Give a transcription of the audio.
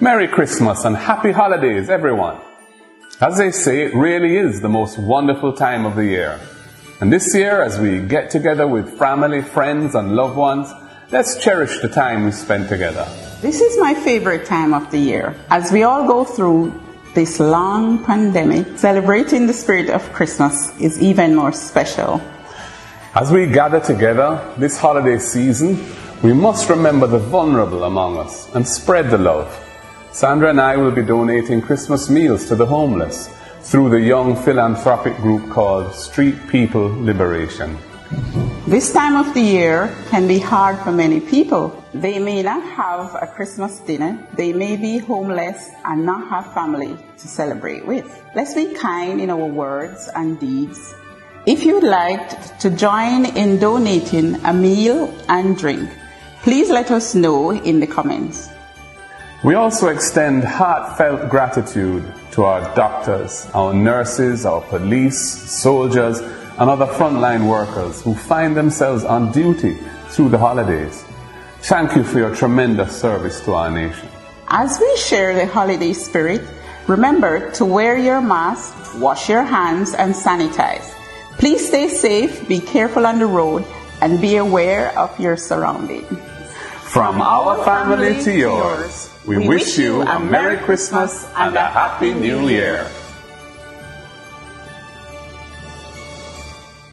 Merry Christmas and happy holidays, everyone. As they say, it really is the most wonderful time of the year. And this year, as we get together with family, friends, and loved ones, let's cherish the time we spent together. This is my favorite time of the year. As we all go through this long pandemic, celebrating the spirit of Christmas is even more special. As we gather together this holiday season, we must remember the vulnerable among us and spread the love. Sandra and I will be donating Christmas meals to the homeless through the young philanthropic group called Street People Liberation. This time of the year can be hard for many people. They may not have a Christmas dinner. They may be homeless and not have family to celebrate with. Let's be kind in our words and deeds. If you'd like to join in donating a meal and drink, please let us know in the comments. We also extend heartfelt gratitude to our doctors, our nurses, our police, soldiers, and other frontline workers who find themselves on duty through the holidays. Thank you for your tremendous service to our nation. As we share the holiday spirit, remember to wear your mask, wash your hands, and sanitize. Please stay safe, be careful on the road, and be aware of your surroundings. From our family to yours, we wish you a Merry Christmas and a Happy New Year.